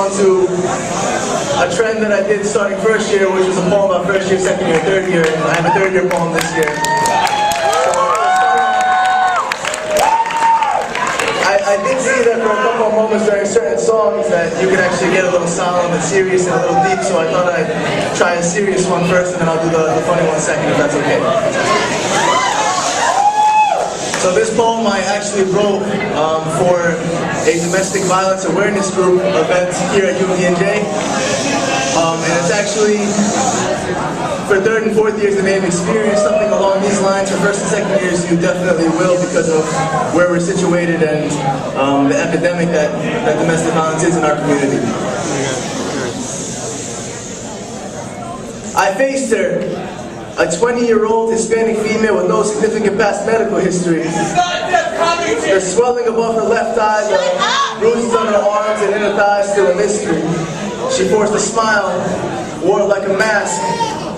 on to a trend that I did starting first year, which was a poem about first year, second year, third year, and I have a third year poem this year. I did see that for a couple of moments during certain songs that you could actually get a little solemn and serious and a little deep, so I thought I'd try a serious one first and then I'll do the funny one second, if that's okay. So this poem I actually wrote for a domestic violence awareness group event here at UNJ. And it's actually for third and fourth years that may have experienced something along these lines. For first and second years, you definitely will because of where we're situated and the epidemic that domestic violence is in our community. I faced her, a 20-year-old Hispanic female with no significant past medical history. The swelling above her left eye, the bruises on her arms and inner thighs still a mystery. She forced a smile, wore it like a mask.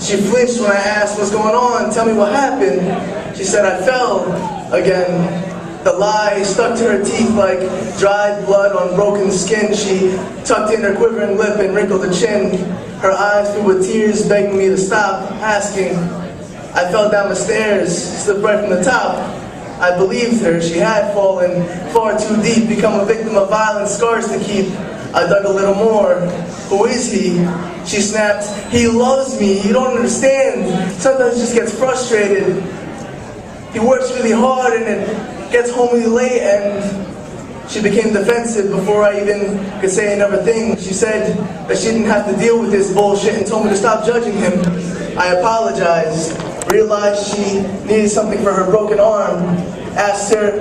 She flinched when I asked, "What's going on? Tell me what happened." She said, "I fell again." The lie stuck to her teeth like dried blood on broken skin. She tucked in her quivering lip and wrinkled her chin. Her eyes filled with tears, begging me to stop, asking. I fell down the stairs, slipped right from the top. I believed her. She had fallen far too deep, become a victim of violence, scars to keep. I dug a little more. "Who is he?" She snapped. "He loves me. You don't understand. Sometimes he just gets frustrated. He works really hard and then gets home really late." And she became defensive before I even could say another thing. She said that she didn't have to deal with this bullshit and told me to stop judging him. I apologized, realized she needed something for her broken arm, asked her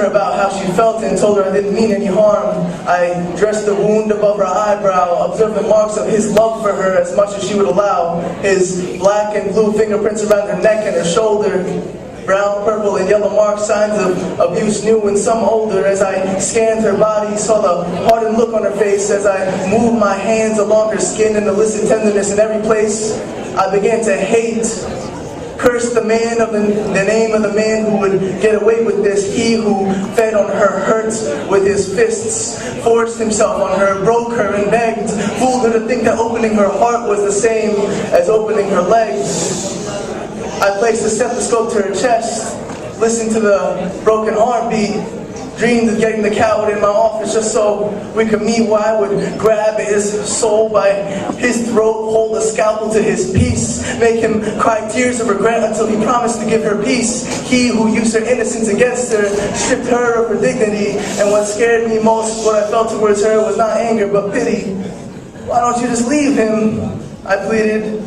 about how she felt and told her I didn't mean any harm. I dressed the wound above her eyebrow, observed the marks of his love for her as much as she would allow, his black and blue fingerprints around her neck and her shoulder. Brown, purple, and yellow marks, signs of abuse new and some older. As I scanned her body, saw the hardened look on her face. As I moved my hands along her skin and illicit tenderness in every place, I began to hate, curse the man of the name of the man who would get away with this. He who fed on her hurts with his fists, forced himself on her, broke her and begged, fooled her to think that opening her heart was the same as opening her legs. I placed a stethoscope to her chest, listened to the broken heartbeat, dreamed of getting the coward in my office just so we could meet where I would grab his soul by his throat, hold a scalpel to his peace, make him cry tears of regret until he promised to give her peace. He who used her innocence against her, stripped her of her dignity, and what scared me most, what I felt towards her, was not anger but pity. "Why don't you just leave him?" I pleaded.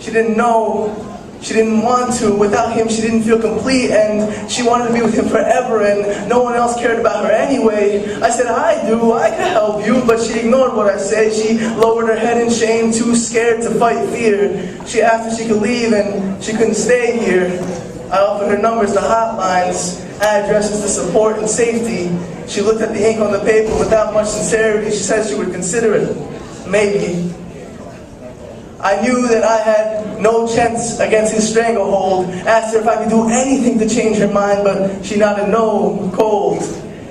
She didn't know. She didn't want to. Without him, she didn't feel complete, and she wanted to be with him forever, and no one else cared about her anyway. I said, "I do, I could help you," but she ignored what I said. She lowered her head in shame, too scared to fight fear. She asked if she could leave, and she couldn't stay here. I offered her numbers to hotlines, addresses to support and safety. She looked at the ink on the paper without much sincerity. She said she would consider it. Maybe. I knew that I had no chance against his stranglehold. Asked her if I could do anything to change her mind, but she nodded no, cold.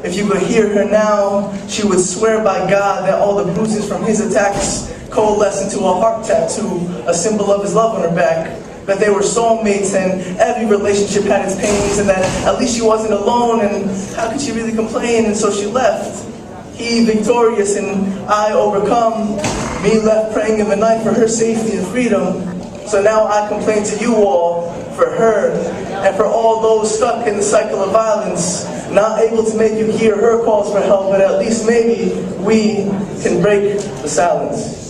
If you could hear her now, she would swear by God that all the bruises from his attacks coalesced into a heart tattoo, a symbol of his love on her back. That they were soulmates and every relationship had its pains, and that at least she wasn't alone, and how could she really complain? And so she left. He victorious and I overcome. Me left praying in the night for her safety and freedom. So now I complain to you all for her and for all those stuck in the cycle of violence, not able to make you hear her calls for help, but at least maybe we can break the silence.